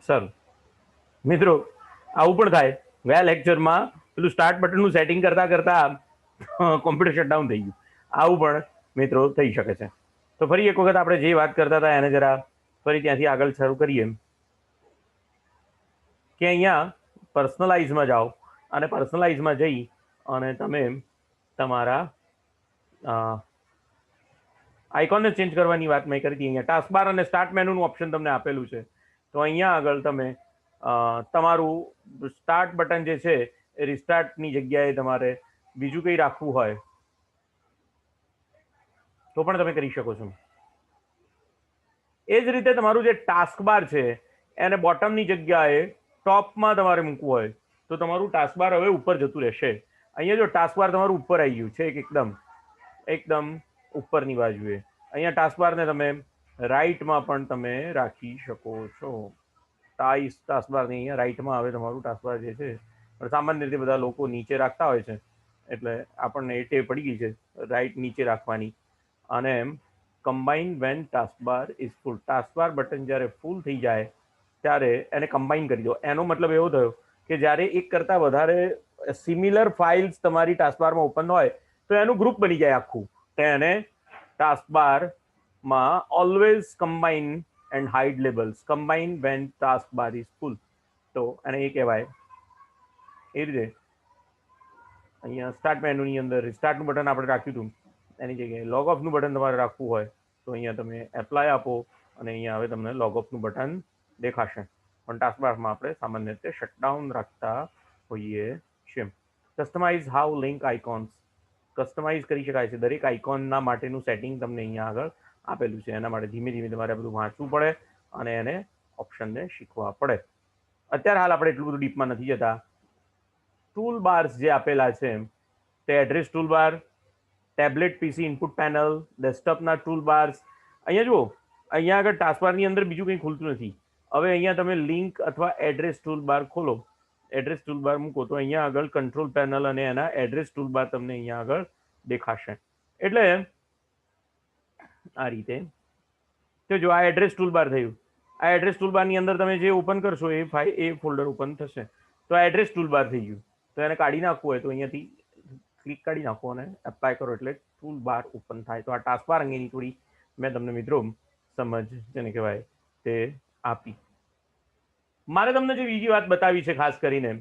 Sir મિત્રો આવું પણ થાય, ગયા લેક્ચરમાં પેલું સ્ટાર્ટ બટનનું સેટિંગ કરતા કરતા કોમ્પ્યુટર શટડાઉન થઈ ગયું. આવું પણ મિત્રો થઈ શકે છે. તો ફરી એક વખત આપણે જે વાત કરતા હતા એને જરા ફરી ત્યાંથી આગળ શરૂ કરીએ કે અહીંયા પર્સનલાઇઝમાં જાઓ અને પર્સનલાઇઝમાં જઈ અને તમે તમારા આઇકોનને ચેન્જ કરવાની વાત મેં કરી હતી. અહીંયા ટાસ્ક બાર અને સ્ટાર્ટ મેનુનું ઓપ્શન તમને આપેલું છે. તો અહીંયા આગળ તમે તમારું સ્ટાર્ટ બટન જે છે એ રિસ્ટાર્ટની જગ્યાએ તમારે બીજું કંઈ રાખવું હોય તો પણ તમે કરી શકો છો. એ જ રીતે તમારું જે ટાસ્ક બાર છે એને બોટમની જગ્યાએ ટોપમાં તમારે મૂકવું હોય તો તમારું ટાસ્ક બાર હવે ઉપર જતું રહેશે. અહીંયા જો ટાસ્ક બાર તમારું ઉપર આવી ગયું છે એકદમ ઉપરની બાજુએ. અહીંયા ટાસ્ક બારને તમે રાઈટમાં પણ તમે રાખી શકો છો. ટાસ્ક બારની અહીંયા રાઈટમાં આવે તમારું ટાસ્ક બાર જે છે, પણ સામાન્ય રીતે બધા લોકો નીચે રાખતા હોય છે એટલે આપણને એ ટેવ પડી ગઈ છે રાઈટ નીચે રાખવાની. અને combine when taskbar is full. Taskbar button જ્યારે ફૂલ થઈ જાય ત્યારે એને કમ્બાઈન કરી દો. એનો મતલબ એવો થયો કે જ્યારે એક કરતાં વધારે સિમિલર ફાઇલ્સ તમારી ટાસ્ક બારમાં ઓપન હોય તો એનું ગ્રુપ બની જાય આખું. તો એને ટાસ્ક બારમાં always combine and hide labels, combine when taskbar is full, તો એને એ કહેવાય. એ રીતે અહીંયા સ્ટાર્ટ મેનુની અંદર સ્ટાર્ટનું બટન આપણે રાખ્યું હતું, એની જગ્યાએ લોગ ઓફનું બટન તમારે રાખવું હોય તો અહીંયા તમે એપ્લાય આપો અને અહીંયા હવે તમને લોગ ઓફનું બટન દેખાશે. પણ ટાસ્ક બારમાં આપણે સામાન્ય રીતે શટડાઉન રાખતા હોઈએ છીએ. Customise how link icons, customise કરી શકાય છે. દરેક આઇકોનના માટેનું સેટિંગ તમને અહીંયા આગળ આપેલું છે. એના માટે ધીમે ધીમે તમારે બધું વાંચવું પડે અને એને ઓપ્શનને શીખવા પડે. અત્યારે હાલ આપણે એટલું બધું ડીપમાં નથી જતા. ટૂલ બાર્સ જે આપેલા છે તે એડ્રેસ ટૂલ બાર, ટેબ્લેટ પીસી ઇનપુટ પેનલ, ડેસ્કટોપના ટૂલ બાર્સ. અહીંયા જુઓ, અહીંયા આગળ ટાસ્ક બારની અંદર બીજું કંઈ ખુલતું નથી. હવે અહીંયા તમે લિંક અથવા એડ્રેસ ટૂલ બાર ખોલો, એડ્રેસ ટૂલ બાર મૂકો તો અહીંયા આગળ કંટ્રોલ પેનલ અને એના એડ્રેસ ટૂલ બાર તમને અહીંયા આગળ દેખાશે. એટલે આ રીતે તો જો આ એડ્રેસ ટૂલ બાર થયું. આ એડ્રેસ ટૂલ બારની અંદર તમે જે ઓપન કરશો એ ફોલ્ડર ઓપન થશે. તો આ એડ્રેસ ટૂલ બાર થઈ ગયું. તો એને કાઢી નાખવું હોય તો અહીંયાથી ક્લિક કાઢી નાખો અને એપ્લાય કરો એટલે ટૂલ બાર ઓપન થાય. તો આ ટાસ્ક બાર અંગેની થોડી મેં તમને મિત્રો સમજ જેને કહેવાય તે આપી. મારે તમને જે બીજી વાત બતાવી છે, ખાસ કરીને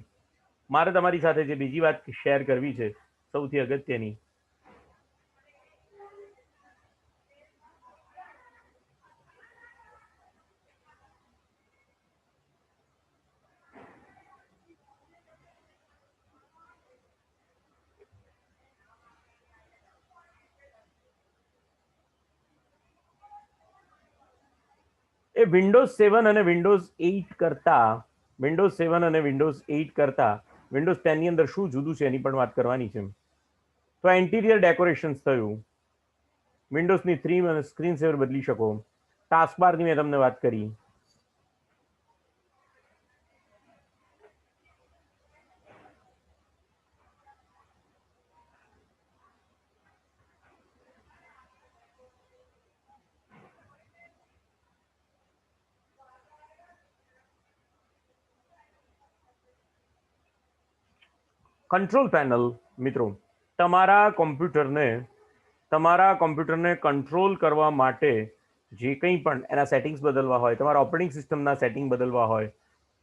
મારે તમારી સાથે જે બીજી વાત શેર કરવી છે સૌથી અગત્યની, એ વિન્ડોઝ 7 અને વિન્ડોઝ 8 કરતા વિન્ડોઝ 8 કરતા વિન્ડોઝ 10 ની અંદર શું જુદું છે એની પણ વાત કરવાની છે. તો આ ઇન્ટિરિયર ડેકોરેશન્સ થયું. વિન્ડોઝની થીમ અને સ્ક્રીન સેવર બદલી શકો. ટાસ્ક બારની મેં તમને વાત કરી. કંટ્રોલ પેનલ મિત્રો તમારા કોમ્પ્યુટરને કંટ્રોલ કરવા માટે જે કંઈ પણ એના સેટિંગ્સ બદલવા હોય, તમારા ઓપરેટિંગ સિસ્ટમના સેટિંગ બદલવા હોય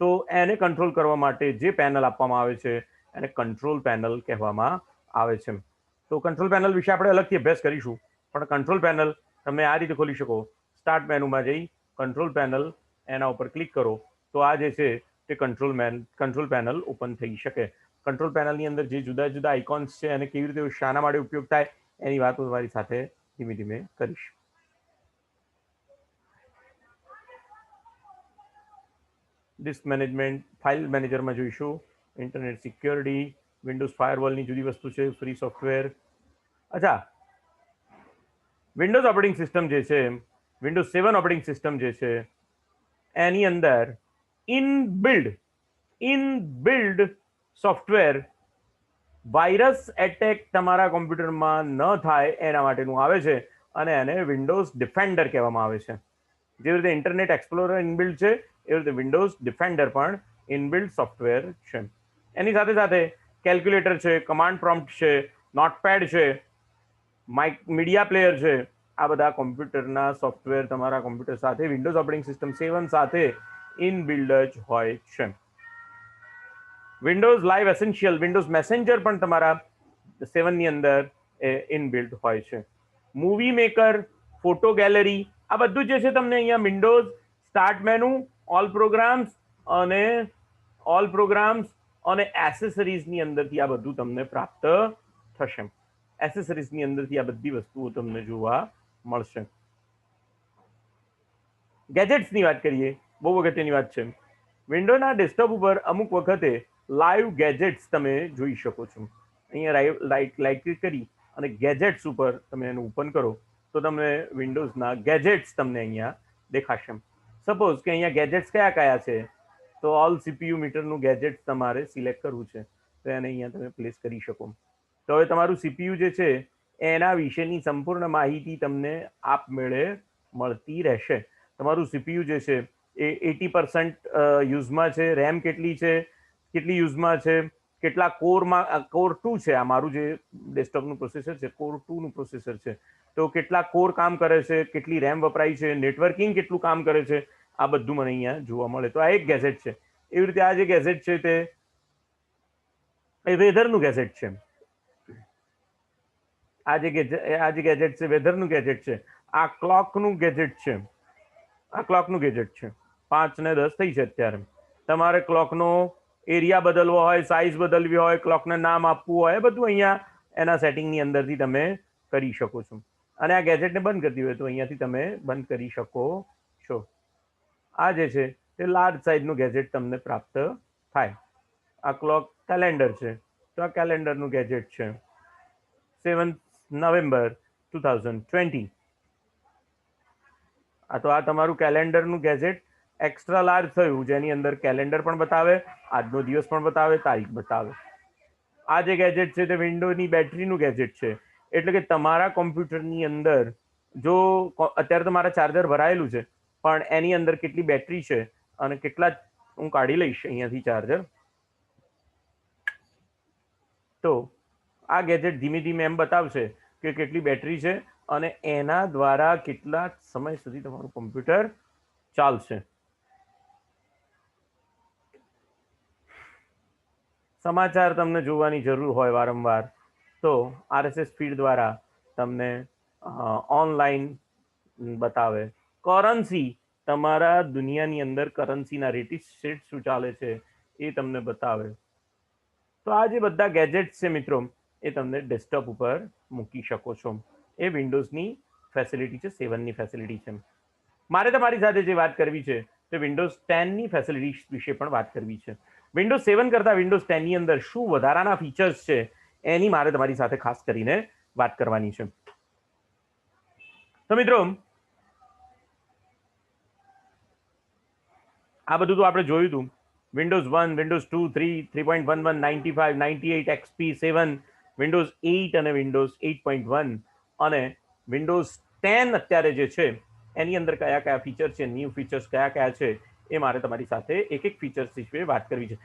તો એને કંટ્રોલ કરવા માટે જે પેનલ આપવામાં આવે છે એને કંટ્રોલ પેનલ કહેવામાં આવે છે. તો કંટ્રોલ પેનલ વિશે આપણે અલગથી અભ્યાસ કરીશું, પણ કંટ્રોલ પેનલ તમે આ રીતે ખોલી શકો. સ્ટાર્ટ મેનુમાં જઈ કંટ્રોલ પેનલ એના ઉપર ક્લિક કરો તો આ જે છે તે કંટ્રોલ પેનલ ઓપન થઈ શકે. કંટ્રોલ પેનલની અંદર જે જુદા જુદા આઇકોન્સ છે અને કેવી રીતે શાના માટે ઉપયોગ થાય એની વાત હું તમારી સાથે ધીમે ધીમે કરીશ. ડિસ્ક મેનેજમેન્ટ, ફાઇલ મેનેજરમાં જોઈશું. ઇન્ટરનેટ સિક્યોરિટી, વિન્ડોઝ ફાયરવોલની જુદી વસ્તુ છે, ફ્રી સોફ્ટવેર. અચ્છા, વિન્ડોઝ ઓપરેટિંગ સિસ્ટમ જે છે, વિન્ડોઝ 7 ઓપરેટિંગ સિસ્ટમ જે છે એની અંદર ઇનબિલ્ડ સોફ્ટવેર વાયરસ એટેક તમારા કોમ્પ્યુટરમાં ન થાય એના માટેનું આવે છે અને એને વિન્ડોઝ ડિફેન્ડર કહેવામાં આવે છે. જેવી રીતે ઇન્ટરનેટ એક્સપ્લોરર ઇનબિલ્ટ છે એવી રીતે વિન્ડોઝ ડિફેન્ડર પણ ઇનબિલ્ટ સોફ્ટવેર છે. એની સાથે સાથે કેલ્ક્યુલેટર છે, કમાન્ડ પ્રોમ્પ્ટ છે, નોટપેડ છે, મીડિયા પ્લેયર છે, આ બધા કોમ્પ્યુટરના સોફ્ટવેર તમારા કોમ્પ્યુટર સાથે વિન્ડોઝ ઓપરેટિંગ સિસ્ટમ 7 સાથે ઇનબિલ્ડ જ હોય છે. Windows live essential, Windows messenger પણ તમારા 7 ની અંદર ઇનબિલ્ટ હોય છે. મૂવી મેકર, ફોટો ગેલેરી, આ બધું જે છે તમને અહીંયા Windows start menu, all programs અને એસેસરીઝની અંદરથી આ બધું તમને પ્રાપ્ત થશે. એસેસરીઝની અંદરથી આ બધી વસ્તુઓ તમને જોવા મળશે. ગેજેટ્સની વાત કરીએ, બહુ અગત્યની વાત છે. વિન્ડોના ડેસ્કટોપ ઉપર અમુક વખતે લાઈવ ગેજેટ્સ તમે જોઈ શકો છો. અહીંયા રાઈટ ક્લિક કરી અને ગેજેટ્સ ઉપર તમે એનું ઓપન કરો તો તમને વિન્ડોઝના ગેજેટ્સ તમને અહીંયા દેખાશે. સપોઝ કે અહીંયા ગેજેટ્સ કયા કયા છે, તો ઓલ સીપીયુ મીટરનું ગેજેટ તમારે સિલેક્ટ કરવું છે, તો એને અહીંયા તમે પ્લેસ કરી શકો. તો હવે તમારું સીપીયુ જે છે એના વિશેની સંપૂર્ણ માહિતી તમને આપમેળે મળતી રહેશે. તમારું સીપીયુ જે છે એ 80% યુઝમાં છે, રેમ કેટલી છે, કેટલી યુઝમાં છે, કેટલા કોરમાં, કોર 2 છે, આ મારું જે ડેસ્કટોપનું પ્રોસેસર છે કોર 2 નું પ્રોસેસર છે, તો કેટલા કોર કામ કરે છે, કેટલી રેમ વપરાય છે, નેટવર્કિંગ કેટલું કામ કરે છે, આ બધું મને અહીંયા જોવા મળે. તો આ એક ગેજેટ છે. એવી રીતે આ જે ગેજેટ છે તે વેધરનું ગેજેટ છે. આ જે ગેજેટ છે વેધરનું ગેજેટ છે. આ ક્લોકનું ગેજેટ છે. આ ક્લોકનું ગેજેટ છે. 5:10 થઈ છે અત્યારે. તમારે ક્લોકનો એરિયા બદલવો હોય, સાઇઝ બદલવી હોય, ક્લોકને નામ આપવું હોય, બધું અહીંયા એના સેટિંગની અંદરથી તમે કરી શકો છો. અને આ ગેજેટને બંધ કરતી હોય તો અહીંયાથી તમે બંધ કરી શકો છો. આ જે છે તે લાર્જ સાઇઝનું ગેજેટ તમને પ્રાપ્ત થાય. આ ક્લોક કેલેન્ડર છે, તો આ કેલેન્ડરનું ગેજેટ છે. 7 નવેમ્બર 2020. તો આ તમારું કેલેન્ડરનું ગેજેટ એક્સ્ટ્રા લાર્જ થયું, જેની અંદર કેલેન્ડર પણ બતાવે, આજનો દિવસ પણ બતાવે, તારીખ બતાવે. આ જે ગેજેટ છે તે વિન્ડોની બેટરીનું ગેજેટ છે. એટલે કે તમારા કોમ્પ્યુટરની અંદર જો અત્યારે તો મારા ચાર્જર ભરાયેલું છે, પણ એની અંદર કેટલી બેટરી છે અને કેટલા, હું કાઢી લઈશ અહીંયાથી ચાર્જર. તો આ ગેજેટ ધીમે ધીમે એમ બતાવશે કે કેટલી બેટરી છે અને એના દ્વારા કેટલા સમય સુધી તમારું કોમ્પ્યુટર ચાલશે. સમાચાર તમને જોવાની જરૂર હોય વારંવાર, તો RSS ફીડ દ્વારા તમને ઓનલાઈન બતાવે. કરન્સી, તમારા દુનિયાની અંદર કરન્સીના રેટ શું ચાલે છે એ તમને બતાવે. તો આ જે બધા ગેજેટ્સ છે મિત્રો, એ તમને ડેસ્કટોપ ઉપર મૂકી શકો છો. એ વિન્ડોઝની ફેસિલિટી છે, 7ની ફેસિલિટી છે. મારે તમારી સાથે જે વાત કરવી છે તે વિન્ડોઝ 10ની ફેસિલિટી વિશે પણ વાત કરવી છે. વિન્ડોઝ 7 કરતા વિન્ડોઝ 10ની અંદર શું વધારાના ફીચર્સ છે એની મારે તમારી સાથે ખાસ કરીને વાત કરવાની છે. તો મિત્રો, આ બધું તો આપણે જોયું હતું. વિન્ડોઝ 1, વિન્ડોઝ 2, 3, 3.11, 95, 98, XP, 7, વિન્ડોઝ 8 અને વિન્ડોઝ 8.1 અને વિન્ડોઝ 10 અત્યારે જે છે એની અંદર કયા કયા ફીચર છે, ન્યૂ ફીચર્સ કયા કયા છે, એ મારે તમારી સાથે એક એક ફીચર્સ વિશે વાત કરવી છે.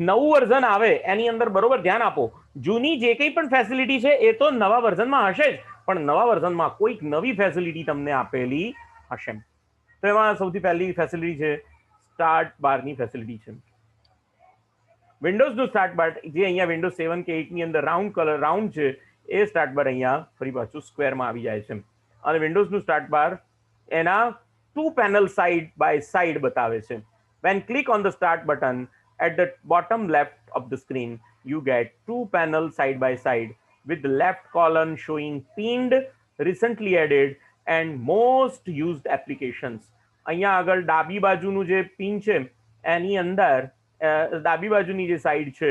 નવું વર્ઝન આવે એની અંદર બરોબર ધ્યાન આપો. જૂની જે કંઈ પણ ફેસિલિટી છે એ તો નવા વર્ઝનમાં હશે જ, પણ નવા વર્ઝનમાં કોઈક નવી ફેસિલિટી તમને આપેલી હશે. તો એમાં સૌથી પહેલી ફેસિલિટી છે સ્ટાર્ટ બારની ફેસિલિટી છે. વિન્ડોઝનું સ્ટાર્ટ બાર જે અહીંયા વિન્ડોઝ 7 કે 8 ની અંદર રાઉન્ડ છે, એ સ્ટાર્ટ બાર અહીંયા ફરી પાછું સ્ક્વેરમાં આવી જાય છે. અને વિન્ડોઝનું સ્ટાર્ટ બાર એના 2 પેનલ સાઇડ બાય સાઇડ બતાવે છે. When click on the start button at the bottom left of the screen, you get 2 panels side by side with the left column showing pinned, recently added and most used applications. અહીંયા આગળ ડાબી બાજુનું જે pin છે એની અંદર ડાબી બાજુની જે સાઈડ છે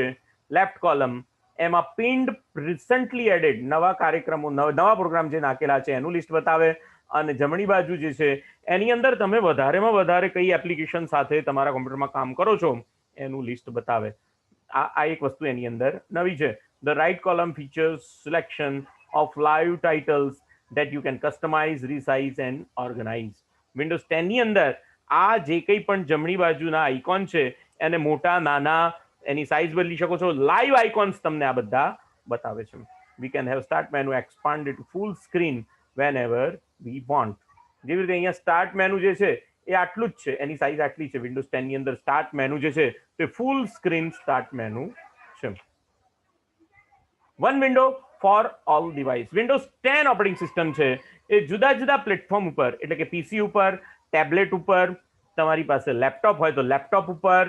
લેફ્ટ કોલમ, એમાં પિન્ડ રિસન્ટલી એડેડ નવા કાર્યક્રમો, નવા પ્રોગ્રામ જે નાખેલા છે એનું લિસ્ટ બતાવે. અને જમણી બાજુ જે છે એની અંદર તમે વધારેમાં વધારે કઈ એપ્લિકેશન સાથે તમારા કોમ્પ્યુટરમાં કામ કરો છો એનું લિસ્ટ બતાવે. આ એક વસ્તુ એની અંદર નવી છે. The right column features selection of live titles that you can customize, resize and organize. Windows 10 ની અંદર આ જે કંઈ પણ જમણી બાજુના આઇકોન છે એને મોટા નાના એની સાઇઝ બદલી શકો છો. લાઈવ આઇકોન્સ તમને આ બધા બતાવે છે. We can have start menu expand to full screen whenever we want. જેવી રીતે અહીંયા સ્ટાર્ટ મેનુ જે છે એ આટલું જ છે, એની સાઇઝ આટલી છે. વિન્ડોઝ 10 ની અંદર સ્ટાર્ટ મેનુ જે છે તે ફૂલ સ્ક્રીન સ્ટાર્ટ મેનુ છે. One window for all device. Windows 10 operating system છે એ જુદા જુદા પ્લેટફોર્મ ઉપર, એટલે કે પીસી ઉપર, ટેબ્લેટ ઉપર, તમારી પાસે લેપટોપ હોય તો લેપટોપ ઉપર,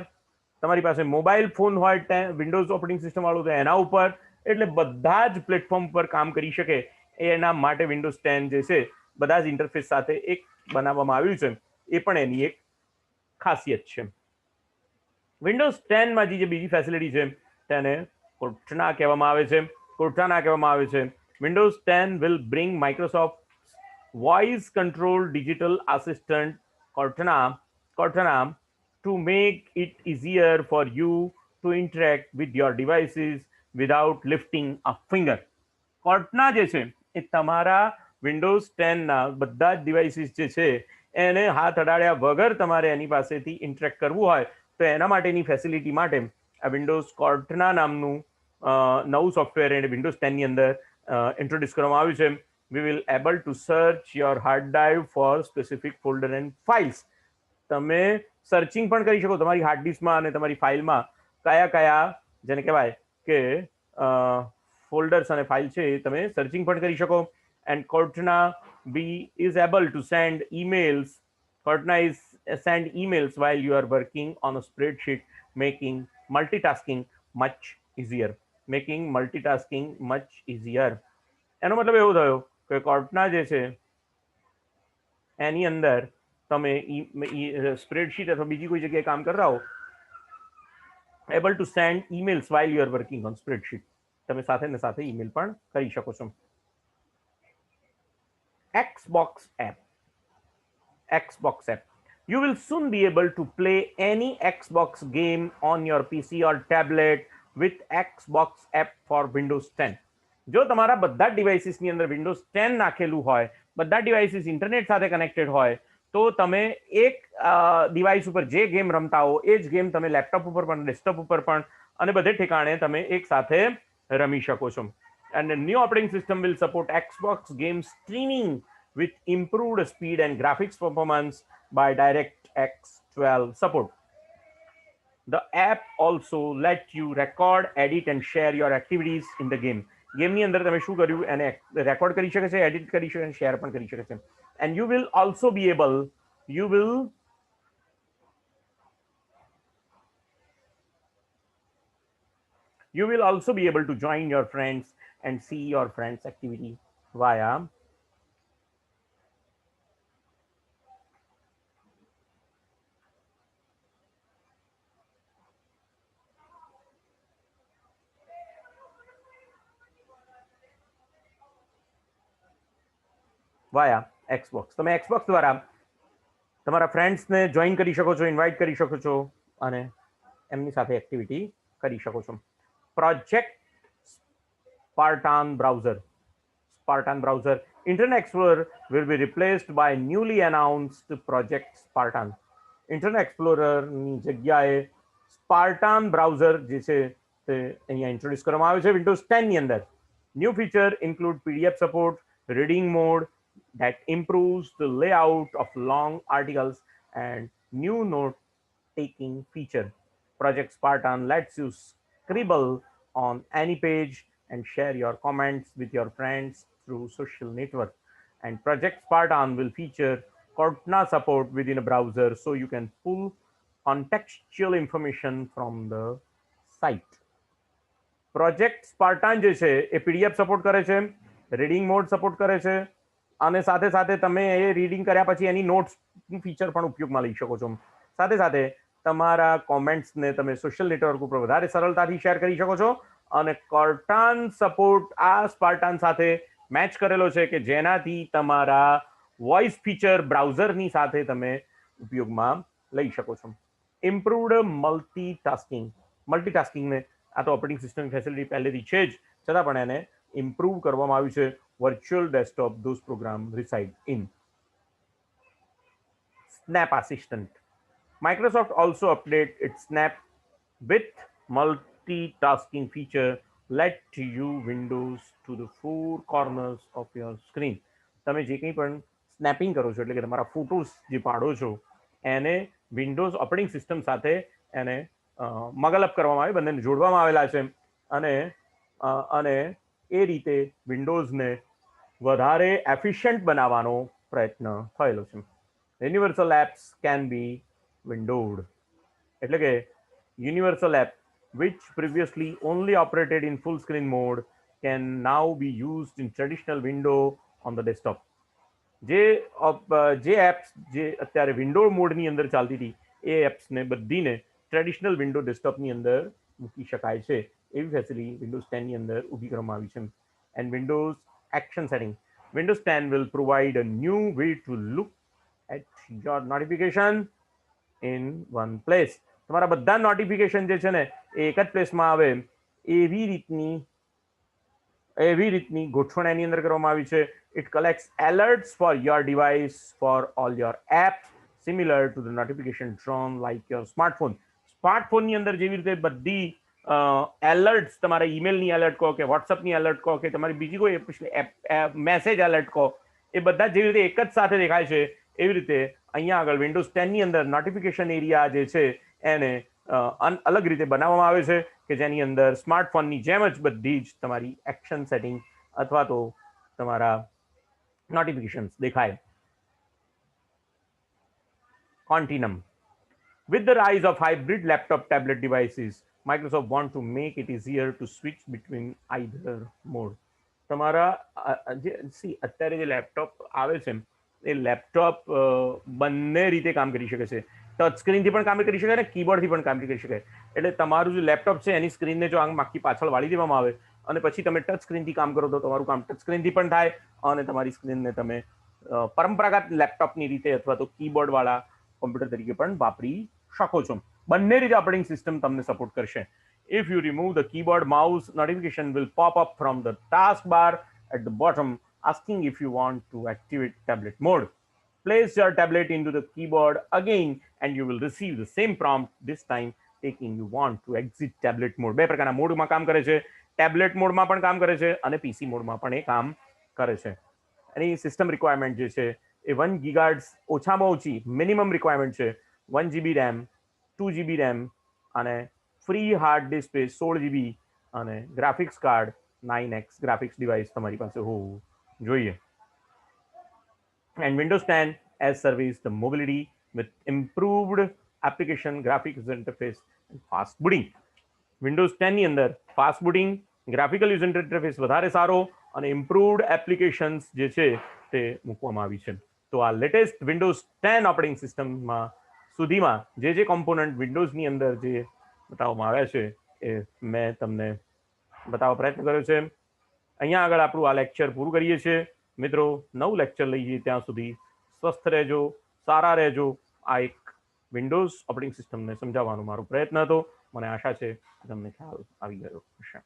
તમારી પાસે મોબાઈલ ફોન હોય વિન્ડોઝ ઓપરેટિંગ સિસ્ટમ વાળું તો એના ઉપર, એટલે બધા જ પ્લેટફોર્મ પર કામ કરી શકે એના માટે વિન્ડોઝ 10 જે છે બધા જ ઇન્ટરફેસ સાથે એક બનાવવામાં આવ્યું છે. એ પણ એની એક ખાસિયત છે. વિન્ડોઝ 10 માં જે બીજી ફેસિલિટી છે તેને કોર્ટાના કહેવામાં આવે છે. કોર્ટાના કહેવામાં આવે છે. Windows 10 will bring Microsoft voice control digital assistant Cortana to make it easier for you to interact with your devices without lifting a finger. Cortana જે છે એ તમારા વિન્ડોઝ 10 ના બધા જ ડિવાઇસીસ જે છે એને હાથ અડાડ્યા વગર તમારે એની પાસેથી ઇન્ટરેક્ટ કરવું હોય તો એના માટેની ફેસિલિટી માટે આ વિન્ડોઝ કોર્ટના નામનું નવું સોફ્ટવેર એને વિન્ડોઝ 10 ની અંદર ઇન્ટ્રોડ્યુસ કરવામાં આવ્યું છે. We will able to search your hard drive for specific folder and files. તમે સર્ચિંગ પણ કરી શકો તમારી હાર્ડ ડિસ્કમાં અને તમારી ફાઇલમાં કયા કયા જેને કહેવાય કે ફોલ્ડર્સ અને ફાઇલ છે એ તમે સર્ચિંગ પણ કરી શકો. એન્ડ કોર્ટના is able to send emails. Cortana is send emails while you are working on a spreadsheet, making multitasking much easier. Making multitasking much easier. એનો મતલબ એવો થયો કે કોર્ટના જે છે એની અંદર તમે સ્પ્રેડશીટ અથવા બીજી કોઈ જગ્યાએ કામ કરતા હો, able to send emails while you are working on spreadsheet. તમે સાથે ને સાથે ઈમેલ પણ કરી શકો છો. Xbox app. Xbox app. You will soon be able to play any Xbox game on your PC or tablet with Xbox app for Windows 10. જો તમારા બધા ડિવાઇસીસની અંદર વિન્ડોઝ 10 નાખેલું હોય, બધા ડિવાઇસીસ ઇન્ટરનેટ સાથે કનેક્ટેડ હોય, તો તમે એક ડિવાઇસ ઉપર જે ગેમ રમતા હો એ જ ગેમ તમે લેપટોપ ઉપર પણ, ડેસ્કટોપ ઉપર પણ અને બધે ઠેકાણે તમે એક સાથે રમી શકો છો. And the new operating system will support Xbox game streaming with improved speed and graphics performance by DirectX 12 support. The app also let you record, edit and share your activities in the game. ગેમની અંદર તમે શું કર્યું એને record કરી શકે છે, edit કરી શકે છે, શેર પણ કરી શકે છે. And you will also be able to join your friends and see your friends' activity via Xbox. તમે Xbox દ્વારા તમારા ફ્રેન્ડ્સને જોઈન કરી શકો છો, ઇન્વાઇટ કરી શકો છો અને એમની સાથે એક્ટિવિટી કરી શકો છો. Project Spartan browser. Internet Explorer will be replaced by newly announced Project Spartan. Internet Explorer ની જગ્યાએ Spartan browser જે છે તે અહીંયા ઇન્ટ્રોડ્યુસ કરવામાં આવે છે વિન્ડોઝ 10 ની અંદર. New feature include PDF support, reading mode that improves the layout of long articles and new note-taking feature. Project Spartan lets you scribble on any page and share your comments with your friends through social network. And Project Spartan will feature Cortana support within a browser so you can pull contextual information from the site. Project Spartan જે છે એ PDF support કરે છે, reading mode support કરે છે અને સાથે સાથે તમે એ રીડિંગ કર્યા પછી એની નોટ્સનું ફીચર પણ ઉપયોગમાં લઈ શકો છો. સાથે સાથે તમારા કોમેન્ટ્સને તમે સોશિયલ નેટવર્ક ઉપર વધારે સરળતાથી શેર કરી શકો છો અને કોર્ટાન સપોર્ટ આ સ્પાર્ટાન સાથે મેચ કરેલો છે કે જેનાથી તમારા વોઇસ ફીચર બ્રાઉઝરની સાથે તમે ઉપયોગમાં લઈ શકો છો. ઇમ્પ્રુવડ મલ્ટીટાસ્કિંગને આ તો ઓપરેટિંગ સિસ્ટમની ફેસિલિટી પહેલેથી છે જ, છતાં પણ એને ઇમ્પ્રૂવ કરવામાં આવ્યું છે. Virtual desktop those program reside in. Snap Assistant. Microsoft also update its Snap with multitasking feature let you windows to the four corners of your screen. તમે જે કંઈ પણ સ્નેપિંગ કરો છો એટલે કે તમારા ફોટોસ જે પાડો છો એને વિન્ડોઝ ઓપરેટિંગ સિસ્ટમ સાથે એને મગલઅપ કરવામાં આવે, બંનેને જોડવામાં આવેલા છે અને એ રીતે વિન્ડોઝને વધારે એફિશિયન્ટ બનાવવાનો પ્રયત્ન થયેલો છે. યુનિવર્સલ એપ્સ કેન બી વિન્ડોડ એટલે કે universal app which previously only operated in full screen mode can now be used in traditional window on the desktop. જે એપ્સ જે અત્યારે વિન્ડો મોડની અંદર ચાલતી હતી એ એપ્સને બધીને ટ્રેડિશનલ વિન્ડો ડેસ્કટોપની અંદર મૂકી શકાય છે એવી ફેસિલિટી વિન્ડોઝ 10 ની અંદર ઊભી કરવામાં આવી છે. And Windows action setting. Windows 10 will provide a new way to look at your notification in one place. તમારા બધા નોટિફિકેશન જે છે ને એ એક જ પ્લેસમાં આવે એવી રીતની ગોઠવણ એની અંદર કરવામાં આવી છે. It collects alerts for your device for all your apps similar to the notification drone like your smartphone. સ્માર્ટફોનની અંદર જેવી રીતે બધી એલર્ટ્સ, તમારા ઈમેલની એલર્ટ કહો કે વોટ્સઅપની એલર્ટ કહો કે તમારી બીજી કોઈ મેસેજ એલર્ટ કહો, એ બધા જેવી રીતે એક જ સાથે દેખાય છે એવી રીતે અહીંયા આગળ વિન્ડોઝ 10 ની અંદર નોટિફિકેશન એરિયા જે છે એને અલગ રીતે બનાવવામાં આવે છે કે જેની અંદર સ્માર્ટફોનની જેમ જ બધી જ તમારી એક્શન સેટિંગ અથવા તો તમારા નોટિફિકેશન્સ દેખાય. Continuum. With the rise of hybrid laptop tablet devices, Microsoft want to make it easier to switch between either mode. તમારા અત્યારે જે લેપટોપ આવે છે એ લેપટોપ બંને રીતે કામ કરી શકે છે. ટચ સ્ક્રીનથી પણ કામ કરી શકાય અને કીબોર્ડથી પણ કામ કરી શકાય. એટલે તમારું જે લેપટોપ છે એની સ્ક્રીનને જો આમ આખી પાછળ વાળી દેવામાં આવે અને પછી તમે ટચ સ્ક્રીનથી કામ કરો તો તમારું કામ ટચ સ્ક્રીનથી પણ થાય અને તમારી સ્ક્રીનને તમે પરંપરાગત લેપટોપની રીતે અથવા તો કીબોર્ડ વાળા કોમ્પ્યુટર તરીકે પણ વાપરી શકો છો. બંને રીતે ઓપરેટિંગ સિસ્ટમ તમને સપોર્ટ કરશે. If you remove the keyboard, mouse notification will pop up from the taskbar at the bottom asking if you want to activate tablet mode. Place your tablet into the keyboard again and you will receive the same prompt, this time taking you want to exit tablet mode. બે પ્રકારના મોડમાં કામ કરે છે. Tablet મોડમાં પણ કામ કરે છે અને પીસી મોડમાં પણ એ કામ કરે છે. એની સિસ્ટમ રિક્વાયરમેન્ટ જે છે એ 1 ગીગાહર્ટ્ઝ ઓછામાં ઓછી મિનિમમ રિક્વાયરમેન્ટ છે. 1 GB RAM, 2 GB RAM અને free hard disk space 16 GB અને graphics card 9X graphics device તમારી પાસે હોવું જોઈએ. And Windows 10 has serviced the mobility with improved application graphics user interface and fast booting. Windows 10 ની અંદર fast booting, graphical user interface વધારે સારો અને ઇમ્પ્રુવડ એપ્લિકેશન્સ જે છે તે મૂકવામાં આવી છે. તો આ લેટેસ્ટ વિન્ડોઝ 10 ઓપરેટિંગ સિસ્ટમમાં સુધીમાં જે કોમ્પોનન્ટ વિન્ડોઝની અંદર જે બતાવવામાં આવ્યા છે એ મેં તમને બતાવવા પ્રયત્ન કર્યો છે. અહીંયા આગળ આપણું આ લેક્ચર પૂરું કરીએ છીએ. મિત્રો, નવું લેક્ચર લઈએ ત્યાં સુધી સ્વસ્થ રહેજો, સારા રહેજો. આ એક વિન્ડોઝ ઓપરેટિંગ સિસ્ટમને સમજાવવાનો મારો પ્રયત્ન હતો. મને આશા છે કે તમને ખ્યાલ આવી ગયો હશે.